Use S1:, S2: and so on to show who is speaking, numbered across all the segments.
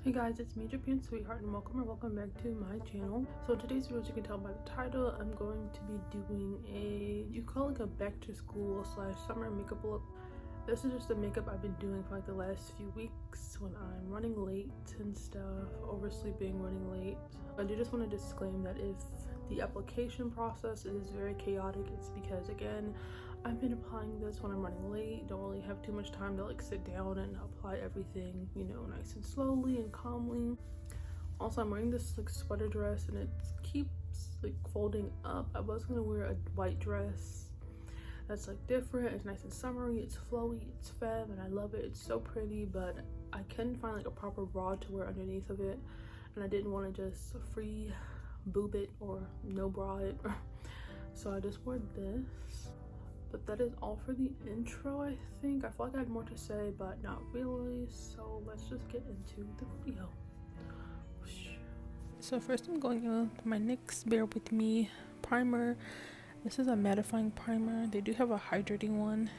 S1: Hey guys, it's me, Japan Sweetheart, and welcome back to my channel. So in today's video, as you can tell by the title, I'm going to be doing you call it a back to school / summer makeup look. This is just the makeup I've been doing for like the last few weeks when I'm running late and stuff, oversleeping, running late. I do just want to disclaim that if the application process is very chaotic, it's because, again, I've been applying this when I'm running late, don't really have too much time to like sit down and apply everything, you know, nice and slowly and calmly. Also, I'm wearing this like sweater dress and it keeps like folding up. I was gonna wear a white dress that's like different, it's nice and summery, it's flowy, it's femme, and I love it. It's so pretty, but I couldn't find like a proper bra to wear underneath of it, and I didn't want to just free boob it or no bra it. So I just wore this. But that is all for the intro. I think I feel like I had more to say, but not really, so let's just get into the video. So first I'm going with my NYX Bear With Me primer. This is a mattifying primer. They do have a hydrating one.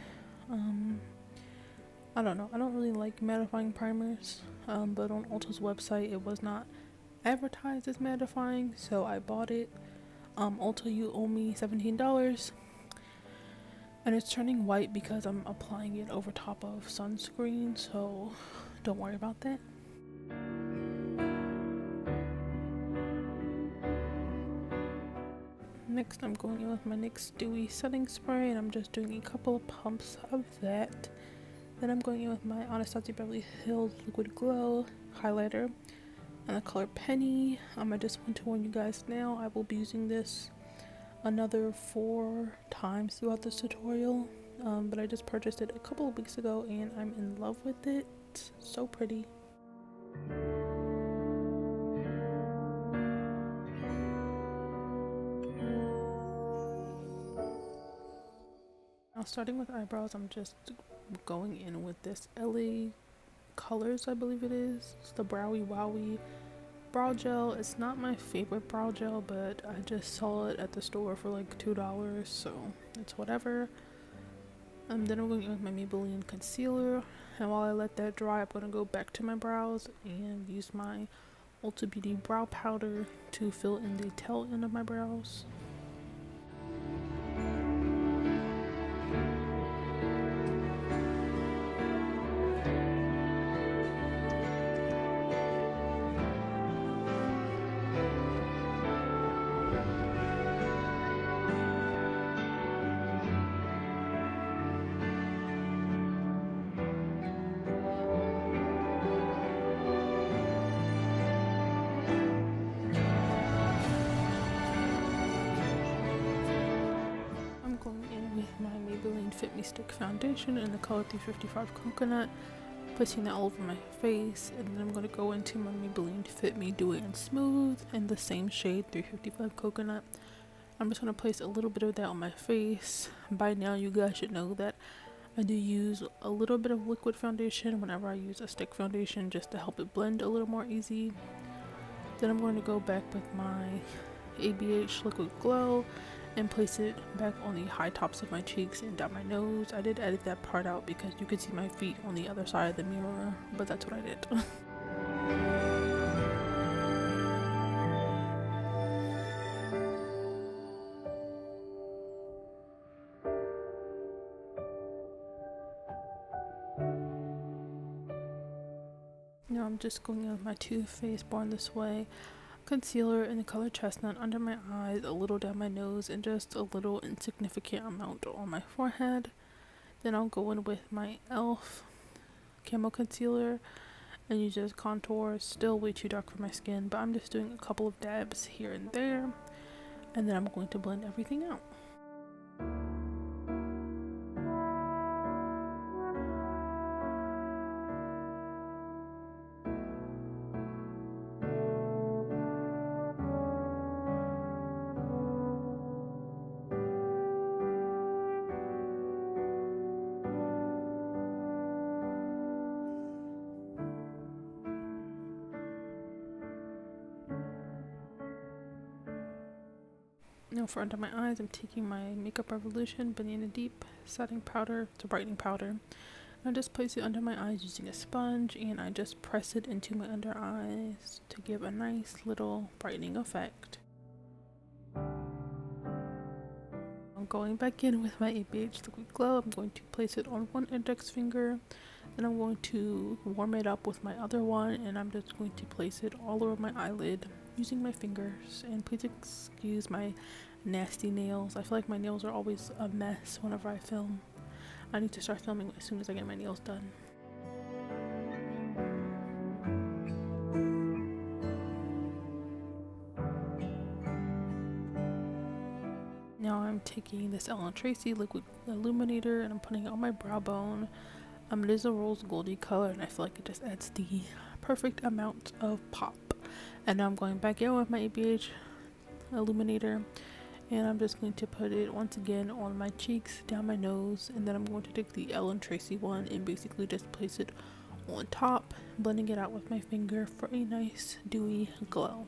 S1: I don't know, I don't really like mattifying primers, but on Ulta's website it was not advertised as mattifying, so I bought it. Ulta, you owe me $17, and it's turning white because I'm applying it over top of sunscreen, so don't worry about that. Next I'm going in with my NYX Dewy Setting Spray, and I'm just doing a couple of pumps of that. Then I'm going in with my Anastasia Beverly Hills Liquid Glow highlighter and the color Penny. I just want to warn you guys now, I will be using this another 4 times throughout this tutorial, but I just purchased it a couple of weeks ago and I'm in love with it. It's so pretty. Now starting with eyebrows, I'm just going in with this LA Colors, I believe it is. It's the Browy Wowie brow gel. It's not my favorite brow gel, but I just saw it at the store for like $2, so it's whatever. Then I'm going in with my Maybelline concealer, and while I let that dry, I'm going to go back to my brows and use my Ulta Beauty brow powder to fill in the tail end of my brows. My Maybelline Fit Me Stick foundation in the color 355 Coconut, placing that all over my face, and then I'm going to go into my Maybelline Fit Me Dewy and Smooth in the same shade 355 Coconut. I'm just going to place a little bit of that on my face. By now you guys should know that I do use a little bit of liquid foundation whenever I use a stick foundation, just to help it blend a little more easy. Then I'm going to go back with my ABH Liquid Glow and place it back on the high tops of my cheeks and down my nose. I did edit that part out because you could see my feet on the other side of the mirror, but that's what I did. Now I'm just going in with my Too Faced Born This Way concealer in the color Chestnut under my eyes, a little down my nose, and just a little insignificant amount on my forehead. Then I'll go in with my e.l.f. Camo Concealer and use this contour. Still way too dark for my skin, but I'm just doing a couple of dabs here and there, and then I'm going to blend everything out. Now for under my eyes, I'm taking my Makeup Revolution Banana Deep setting powder, it's a brightening powder, I just place it under my eyes using a sponge, and I just press it into my under eyes to give a nice little brightening effect. I'm going back in with my ABH Liquid Glow. I'm going to place it on one index finger, then I'm going to warm it up with my other one, and I'm just going to place it all over my eyelid using my fingers. And please excuse my nasty nails. I feel like my nails are always a mess whenever I film. I need to start filming as soon as I get my nails done. Now I'm taking this Ellen Tracy liquid illuminator and I'm putting it on my brow bone. It is a rose goldy color, and I feel like it just adds the perfect amount of pop. And now I'm going back in with my ABH illuminator, and I'm just going to put it once again on my cheeks, down my nose, and then I'm going to take the Ellen Tracy one and basically just place it on top, blending it out with my finger for a nice dewy glow.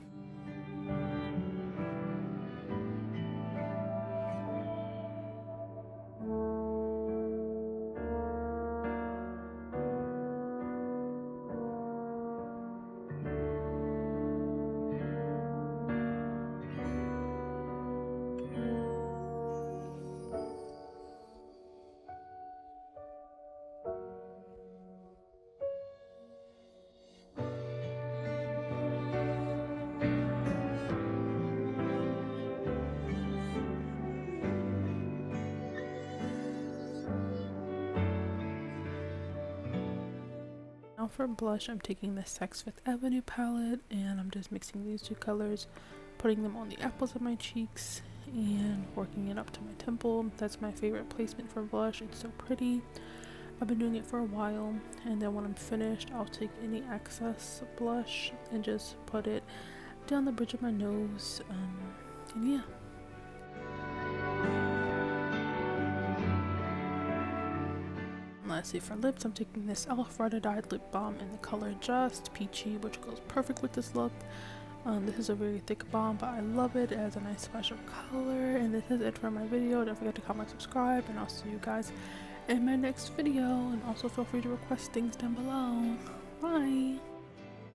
S1: Now for blush, I'm taking the Sex Fifth Avenue palette, and I'm just mixing these two colors, putting them on the apples of my cheeks, and working it up to my temple. That's my favorite placement for blush. It's so pretty. I've been doing it for a while, and then when I'm finished, I'll take any excess blush and just put it down the bridge of my nose, and yeah. Lastly, for lips, I'm taking this e.l.f. Ride or Die lip balm in the color Just Peachy, which goes perfect with this look. This is a very thick balm, but I love it. It has a nice splash of color. And this is it for my video. Don't forget to comment, subscribe, and I'll see you guys in my next video. And also feel free to request things down below. Bye!